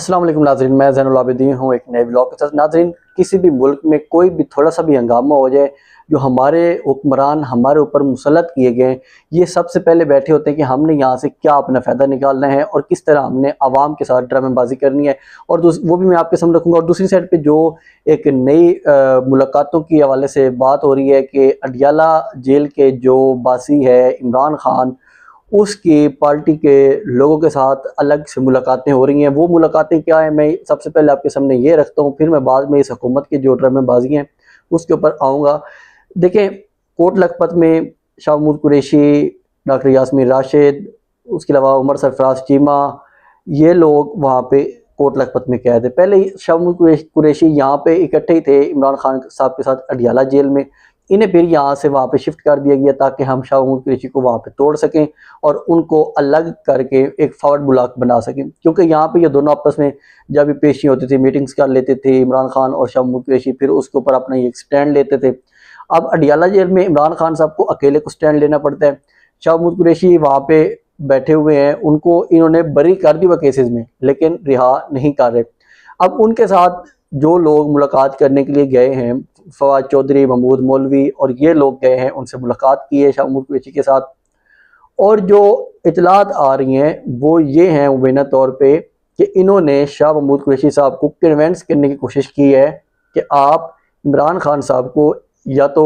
अस्सलाम वालेकुम नाज़रीन, मैं ज़ैनुल आबिदीन हूँ एक नए व्लॉग के साथ। नाज़रीन, किसी भी मुल्क में कोई भी थोड़ा सा भी हंगामा हो जाए, जो हमारे हुक्मरान हमारे ऊपर मुसल्लत किए गए हैं, ये सबसे पहले बैठे होते हैं कि हमने यहाँ से क्या अपना फ़ायदा निकालना है और किस तरह हमने आवाम के साथ ड्रामेबाजी करनी है। और वो भी मैं आपके सामने रखूँगा। और दूसरी साइड पर जो एक नई मुलाकातों की हवाले से बात हो रही है कि अडियाला जेल के जो बासी है इमरान खान, उसकी पार्टी के लोगों के साथ अलग से मुलाकातें हो रही हैं। वो मुलाकातें क्या हैं, मैं सबसे पहले आपके सामने ये रखता हूँ, फिर मैं बाद में इस हुकूमत की जो ड्रामेबाजी हैं उसके ऊपर आऊँगा। देखें, कोट लखपत में शाह महमूद कुरैशी, डॉक्टर यास्मीन राशिद, उसके अलावा उमर सरफराज चीमा, ये लोग वहाँ पे कोट लखपत में कैद थे। पहले शाह महमूद कुरैशी यहाँ पे इकट्ठे ही थे इमरान खान साहब के साथ अडियाला जेल में। इन्हें फिर यहाँ से वहाँ पे शिफ्ट कर दिया गया ताकि हम शाह महमूद कुरैशी को वहाँ पे तोड़ सकें और उनको अलग करके एक फॉरवर्ड ब्लॉक बना सकें। क्योंकि यहाँ पे ये दोनों आपस में जब भी पेशी होती थी, मीटिंग्स कर लेते थे इमरान खान और शाह महमूद कुरैशी, फिर उसके ऊपर अपना एक स्टैंड लेते थे। अब अडियाला जेल में इमरान खान साहब को अकेले को स्टैंड लेना पड़ता है। शाह महमूद कुरैशी वहाँ पे बैठे हुए हैं, उनको इन्होंने बरी कर दिया केसेस में, लेकिन रिहा नहीं कर रहे। अब उनके साथ जो लोग मुलाकात करने के लिए गए हैं, फवाद चौधरी, महमूद मौलवी और ये लोग गए हैं, उनसे मुलाकात की है शाह महमूद कुरैशी के साथ। और जो इतलात आ रही हैं वो ये हैं मुबैना तौर पे कि इन्होंने शाह महमूद कुरैशी साहब को कन्विंस करने की कोशिश की है कि आप इमरान खान साहब को या तो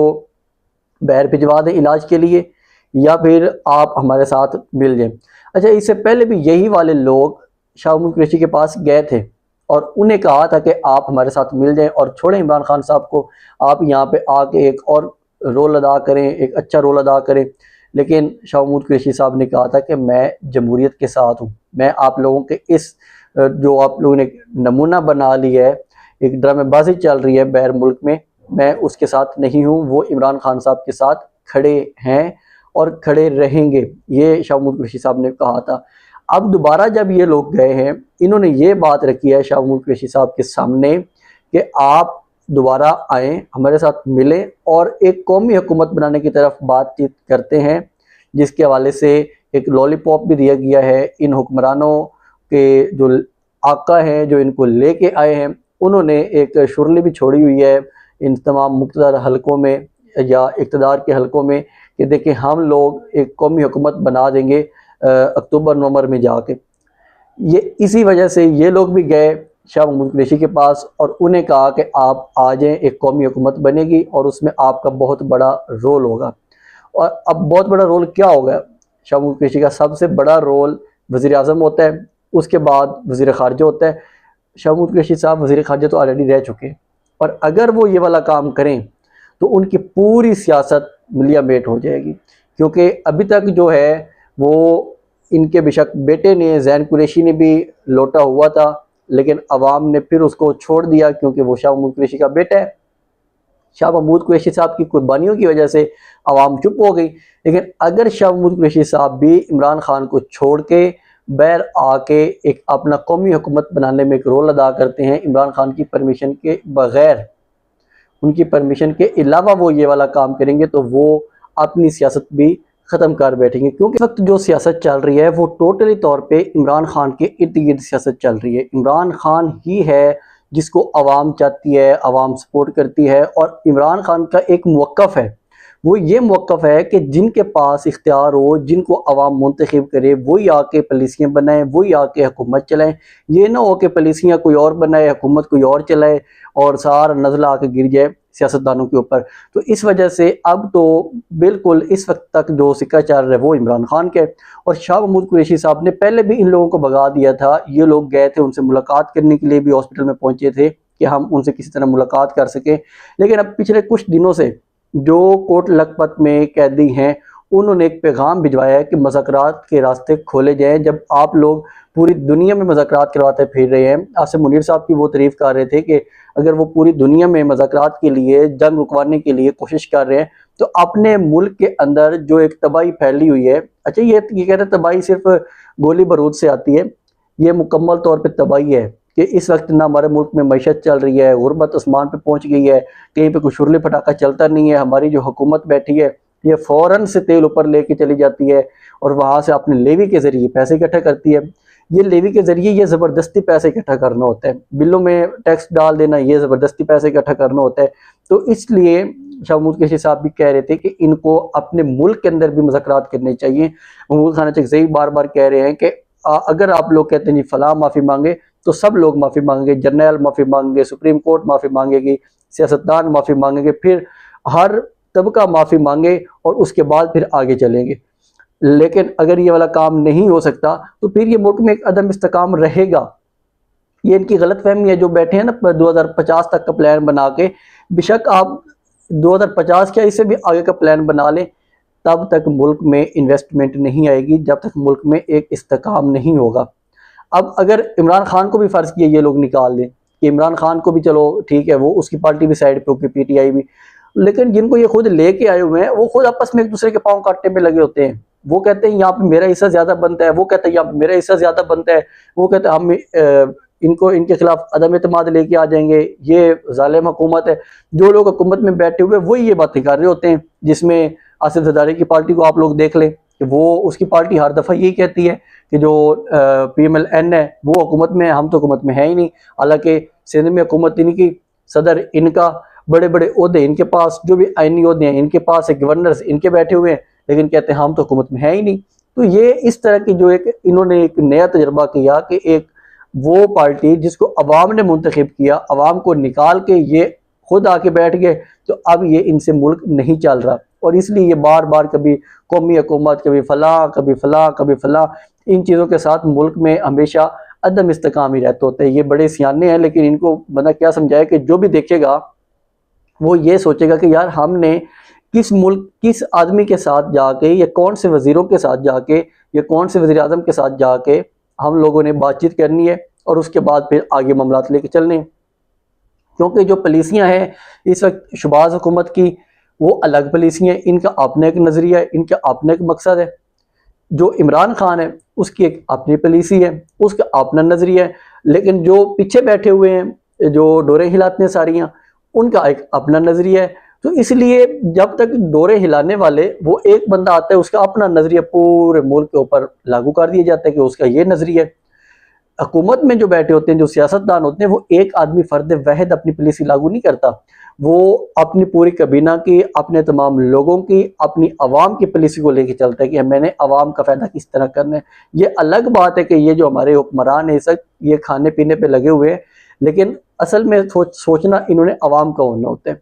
बाहर भिजवा दें इलाज के लिए या फिर आप हमारे साथ मिल जाएं। अच्छा, इससे पहले भी यही वाले लोग शाह महमूद कुरैशी के पास गए थे और उन्हें कहा था कि आप हमारे साथ मिल जाएं और छोड़ें इमरान खान साहब को, आप यहाँ पे आके एक और रोल अदा करें, एक अच्छा रोल अदा करें। लेकिन शाह महमूद कुरैशी साहब ने कहा था कि मैं जमहूरियत के साथ हूँ, मैं आप लोगों के इस जो आप लोगों ने नमूना बना लिया है, एक ड्रामेबाजी चल रही है बैर मुल्क में, मैं उसके साथ नहीं हूँ। वो इमरान खान साहब के साथ खड़े हैं और खड़े रहेंगे, ये शाह महमूद कुरैशी साहब ने कहा था। अब दोबारा जब ये लोग गए हैं, इन्होंने ये बात रखी है शाह महमूद कुरैशी साहब के सामने कि आप दोबारा आएँ, हमारे साथ मिलें और एक कौमी हुकूमत बनाने की तरफ बातचीत करते हैं, जिसके हवाले से एक लॉलीपॉप भी दिया गया है। इन हुक्मरानों के जो आका हैं, जो इनको लेके आए हैं, उन्होंने एक शुरली भी छोड़ी हुई है इन तमाम मुक़्तदर हलकों में या इक़्तिदार के हलकों में कि देखिए हम लोग एक कौमी हुकूमत बना देंगे अक्टूबर नवंबर में जाके। ये इसी वजह से ये लोग भी गए शाह महमूद कुरैशी के पास और उन्हें कहा कि आप आ जाएँ, एक कौमी हुकूमत बनेगी और उसमें आपका बहुत बड़ा रोल होगा। और अब बहुत बड़ा रोल क्या होगा? शाह महमूद कुरैशी का सबसे बड़ा रोल वज़ीर आज़म होता है, उसके बाद वज़ीर ख़ारजा होता है। शाह महमूद कुरैशी साहब वज़ीर ख़ारजा तो ऑलरेडी रह चुके हैं, और अगर वो ये वाला काम करें तो उनकी पूरी सियासत मिलिया मेट हो जाएगी। क्योंकि अभी तक जो है वो इनके बेशक बेटे ने, ज़ैन कुरैशी ने भी लौटा हुआ था, लेकिन अवाम ने फिर उसको छोड़ दिया क्योंकि वो शाह महमूद कुरैशी का बेटा है। शाह महमूद कुरैशी साहब की कुर्बानियों की वजह से अवाम चुप हो गई। लेकिन अगर शाह महमूद कुरैशी साहब भी इमरान खान को छोड़ के बैर आके एक अपना कौमी हुकूमत बनाने में एक रोल अदा करते हैं, इमरान खान की परमिशन के बग़ैर, उनकी परमिशन के अलावा वो ये वाला काम करेंगे, तो वो अपनी सियासत भी ख़त्म कर बैठेंगे। क्योंकि इस वक्त जो सियासत चल रही है वो टोटली तौर पे इमरान खान के इर्द गिर्द सियासत चल रही है। इमरान खान ही है जिसको आवाम चाहती है, आवाम सपोर्ट करती है, और इमरान खान का एक मौक़िफ़ है, वो ये मौक़िफ़ है कि जिनके पास इख्तियार हो, जिनको अवाम मुंतखब करे, वही आके पॉलिसियाँ बनाएं, वही आके हुकूमत चलाएं। ये ना हो कि पॉलिसियाँ कोई और बनाए, हुकूमत कोई और चलाए और सारा नज़ला आके गिर जाए सियासतदानों के ऊपर। तो इस वजह से अब तो बिल्कुल इस वक्त तक जो सिक्का चल रहा है वो इमरान खान के। और शाह महमूद कुरैशी साहब ने पहले भी इन लोगों को भगा दिया था। ये लोग गए थे, उनसे मुलाकात करने के लिए भी हॉस्पिटल में पहुंचे थे कि हम उनसे किसी तरह मुलाकात कर सकें। लेकिन अब पिछले कुछ दिनों से जो कोट लखपत में कैदी हैं, उन्होंने एक पैगाम भिजवाया है कि मुज़ाकरात के रास्ते खोले जाएँ। जब आप लोग पूरी दुनिया में मुज़ाकरात करवाते फिर रहे हैं, आसिम मुनीर साहब की वो तारीफ़ कर रहे थे कि अगर वो पूरी दुनिया में मुज़ाकरात के लिए, जंग रुकवाने के लिए कोशिश कर रहे हैं, तो अपने मुल्क के अंदर जो एक तबाही फैली हुई है, अच्छा ये कहते हैं तबाही सिर्फ गोली बारूद से आती है, ये मुकम्मल तौर पे तबाही है कि इस वक्त ना हमारे मुल्क में मईशत चल रही है, गुर्बत आसमान पे पहुंच गई है, कहीं पे कोई शुरली फटाका चलता नहीं है। हमारी जो हुकूमत बैठी है ये फ़ौरन से तेल ऊपर लेके चली जाती है और वहाँ से अपने लेवी के ज़रिए पैसे इकट्ठा करती है। ये लेवी के ज़रिए ये ज़बरदस्ती पैसे इकट्ठा करना होता है, बिलों में टैक्स डाल देना, ये ज़बरदस्ती पैसे इकट्ठा करना होता है। तो इसलिए शाह महमूद कुरैशी साहब भी कह रहे थे कि इनको अपने मुल्क के अंदर भी मुज़ाकरात करने चाहिए। महमूद खान चकज़ई बार बार कह रहे हैं कि अगर आप लोग कहते हैं जी फलां माफ़ी मांगे तो सब लोग माफ़ी मांगेंगे, जर्नल माफ़ी मांगेंगे, सुप्रीम कोर्ट माफ़ी मांगेगी, सियासतदान माफ़ी मांगेंगे, फिर हर तबका माफ़ी मांगे और उसके बाद फिर आगे चलेंगे। लेकिन अगर ये वाला काम नहीं हो सकता तो फिर ये मुल्क में एक अदम इस्तेकाम रहेगा। ये इनकी गलत फहमी है जो बैठे हैं ना 2050 तक का प्लान बना के। बेशक आप 2050 क्या इससे भी आगे का प्लान बना लें, तब तक मुल्क में इन्वेस्टमेंट नहीं आएगी, जब तक मुल्क में एक इस्तेकाम नहीं होगा। अब अगर इमरान खान को भी फ़र्ज़ किए ये लोग निकाल दें कि इमरान खान को भी चलो ठीक है, वो उसकी पार्टी भी साइड पे होगी, पीटीआई भी, लेकिन जिनको ये खुद लेके आए हुए हैं वो खुद आपस में एक दूसरे के पाँव काटने में लगे होते हैं। वो कहते हैं यहाँ पे मेरा हिस्सा ज़्यादा बनता है, वो कहते हैं यहाँ पे मेरा हिस्सा ज़्यादा बनता है, वो कहते हैं हम इनको इनके खिलाफ अदम एतमाद लेके आ जाएंगे, ये जालिम हुकूमत है। जो लोग हुकूमत में बैठे हुए वही ये बातें कर रहे होते हैं, जिसमें आसिफ जरदारी की पार्टी को आप लोग देख लें कि वो उसकी पार्टी हर दफ़ा यही कहती है कि जो PMLN है वो हुकूमत में है, हम तो हुकूमत में है ही नहीं। हालांकि सिंध में हुकूमत इनकी, सदर इनका, बड़े बड़े ओहदे इनके पास, जो भी आइनी ओहदे हैं इनके पास है, गवर्नर्स इनके बैठे हुए हैं, लेकिन कहते हैं हम तो हुकूमत में है ही नहीं। तो ये इस तरह की जो एक इन्होंने एक नया तजर्बा किया कि एक वो पार्टी जिसको अवाम ने मुंतखब किया, अवाम को निकाल के ये खुद आके बैठ गए, तो अब ये इनसे मुल्क नहीं चल रहा। और इसलिए ये बार बार कभी कौमी हुकूमत, कभी फलां, कभी फलां, कभी फलां, इन चीज़ों के साथ मुल्क में हमेशा अदम इस्तेकाम ही रहते होते हैं। ये बड़े सियाने हैं, लेकिन इनको बंदा क्या समझाए कि जो भी देखेगा वो ये सोचेगा कि यार हमने किस मुल्क, किस आदमी के साथ जाके, या कौन से वज़ीरों के साथ जाके, या कौन से वज़ीर आज़म के साथ जाके हम लोगों ने बातचीत करनी है और उसके बाद फिर आगे मामलात लेके चलने हैं। क्योंकि जो पॉलिसियाँ हैं इस वक्त शहबाज हुकूमत की, वो अलग पॉलिसियाँ हैं, इनका अपना एक नज़रिया है, इनका अपना एक मकसद है। जो इमरान खान है उसकी एक अपनी पॉलिसी है, उसका अपना नज़रिया है। लेकिन जो पीछे बैठे हुए हैं, जो डोरे हिलाते हैं सारियाँ, उनका एक अपना नज़रिया है। तो इसलिए जब तक डोरे हिलाने वाले वो एक बंदा आता है, उसका अपना नज़रिया पूरे मुल्क के ऊपर लागू कर दिया जाता है कि उसका ये नज़रिया है। हुकूमत में जो बैठे होते हैं, जो सियासतदान होते हैं, वो एक आदमी फ़र्द वाहिद अपनी पॉलिसी लागू नहीं करता, वो अपनी पूरी काबीना की, अपने तमाम लोगों की, अपनी आवाम की पॉलिसी को लेके चलता है कि मैंने आवाम का फ़ायदा किस तरह करना है। ये अलग बात है कि ये जो हमारे हुक्मरान है इस वक्त ये खाने पीने पे लगे हुए हैं, लेकिन असल में सोचना इन्होंने आवाम का होना होता है।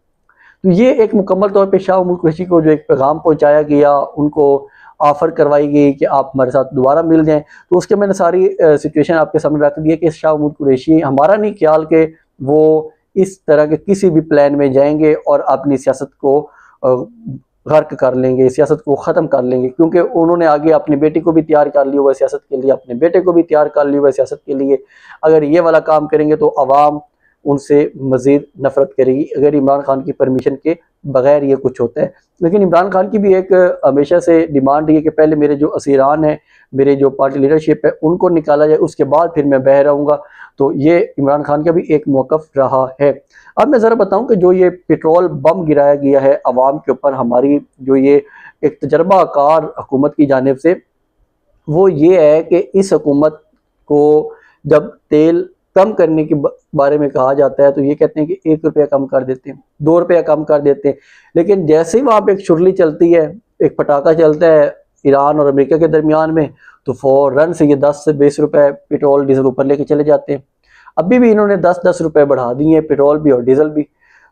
तो ये एक मुकम्मल तौर पे शाह महमूद कुरैशी को जो एक पैगाम पहुँचाया गया, उनको ऑफ़र करवाई गई कि आप हमारे साथ दोबारा मिल जाएँ, तो उसके मैंने सारी सिचुएशन आपके सामने रख दी है कि शाह महमूद कुरैशी, हमारा नहीं ख्याल कि वो इस तरह के किसी भी प्लान में जाएंगे और अपनी सियासत को गर्क कर लेंगे, सियासत को ख़त्म कर लेंगे, क्योंकि उन्होंने आगे अपनी बेटी को भी तैयार कर लिया हुआ है सियासत के लिए, अपने बेटे को भी तैयार कर लिया हुआ है सियासत के लिए। अगर ये वाला काम करेंगे तो आवाम उनसे मज़ीद नफ़रत करेगी, अगर इमरान खान की परमिशन के बग़ैर ये कुछ होता है। लेकिन इमरान खान की भी एक हमेशा से डिमांड रही है कि पहले मेरे जो असीरान हैं, मेरे जो पार्टी लीडरशिप है, उनको निकाला जाए, उसके बाद फिर मैं बह रहूँगा। तो ये इमरान खान का भी एक मौक़िफ़ रहा है। अब मैं ज़रा बताऊँ कि जो ये पेट्रोल बम गिराया गया है अवाम के ऊपर, हमारी जो ये एक तजर्बाकार हुकूमत की जानिब से, वो ये है कि इस हुकूमत को जब तेल कम करने के बारे में कहा जाता है तो ये कहते हैं कि 1 रुपया कम कर देते हैं, 2 रुपया कम कर देते हैं, लेकिन जैसे ही वहाँ पे एक शुरली चलती है, एक पटाखा चलता है ईरान और अमेरिका के दरमियान में, तो फ़ौरन से ये 10 से 20 रुपये पेट्रोल डीजल ऊपर लेके चले जाते हैं। अभी भी इन्होंने 10-10 रुपये बढ़ा दिए हैं, पेट्रोल भी और डीजल भी।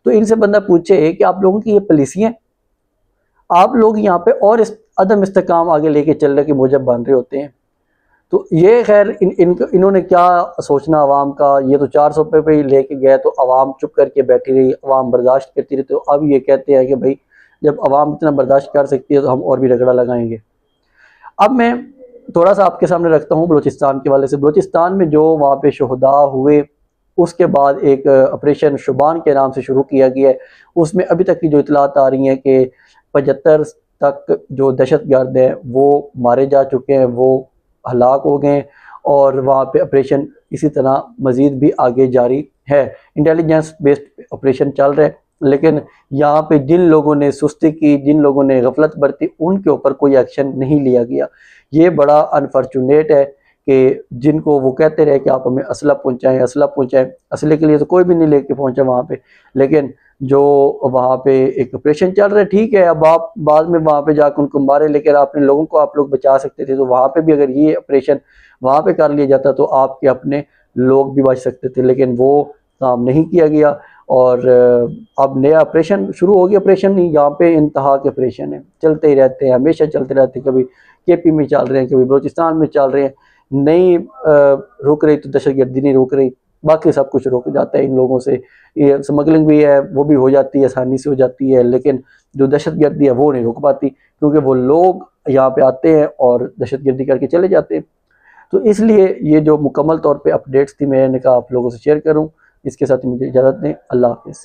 तो इनसे बंदा पूछे कि आप लोगों की ये पॉलिसियाँ, आप लोग यहाँ पे और इस अदम इस्तेकाम आगे लेके चलने के मूजब बन रहे होते हैं। तो ये खैर इन्होंने क्या सोचना आवाम का, ये तो 400 रुपये पे ही लेके गए तो आवाम चुप करके बैठी रही, आवाम बर्दाश्त करती रही। तो अब ये कहते हैं कि भाई जब आवाम इतना बर्दाश्त कर सकती है तो हम और भी रगड़ा लगाएंगे। अब मैं थोड़ा सा आपके सामने रखता हूँ बलूचिस्तान के वाले से। बलूचिस्तान में जो वहाँ पे शहदा हुए, उसके बाद एक ऑपरेशन शुबान के नाम से शुरू किया गया है। उसमें अभी तक की जो इतलात आ रही हैं कि 75 तक जो दहशतगर्द हैं वो मारे जा चुके हैं, वो हलाक हो गए, और वहाँ पे ऑपरेशन इसी तरह मज़ीद भी आगे जारी है। इंटेलिजेंस बेस्ड ऑपरेशन चल रहा है, लेकिन यहाँ पे जिन लोगों ने सुस्ती की, जिन लोगों ने गफलत बरती, उनके ऊपर कोई एक्शन नहीं लिया गया। ये बड़ा अनफॉर्चुनेट है कि जिनको वो कहते रहे कि आप हमें असला पहुंचाएं, असला पहुंचाएं। असले के लिए तो कोई भी नहीं लेके पहुंचा वहाँ पे, लेकिन जो वहाँ पे एक ऑपरेशन चल रहा है, ठीक है, अब आप बाद में वहाँ पे जाकर उनको मारे, लेकिन अपने लोगों को आप लोग बचा सकते थे। तो वहाँ पे भी अगर ये ऑपरेशन वहाँ पे कर लिया जाता तो आपके अपने लोग भी बच सकते थे, लेकिन वो काम नहीं किया गया। और अब नया ऑपरेशन शुरू हो गया। ऑपरेशन नहीं, यहाँ पे इंतहा के ऑपरेशन है, चलते ही रहते हैं, हमेशा चलते रहते हैं। कभी केपी में चल रहे हैं, कभी बलूचिस्तान में चल रहे हैं। नहीं रुक रही तो दहशतगर्दी नहीं रुक रही, बाकी सब कुछ रुक जाता है इन लोगों से। ये स्मगलिंग भी है, वो भी हो जाती है, आसानी से हो जाती है, लेकिन जो दहशतगर्दी है वो नहीं रुक पाती, क्योंकि वो लोग यहाँ पे आते हैं और दहशतगर्दी करके चले जाते हैं। तो इसलिए ये जो मुकम्मल तौर पे अपडेट्स थी, मैंने कहा आप लोगों से शेयर करूं। इसके साथ मुझे इजाज़त दें। अल्लाह हाफ़िज़।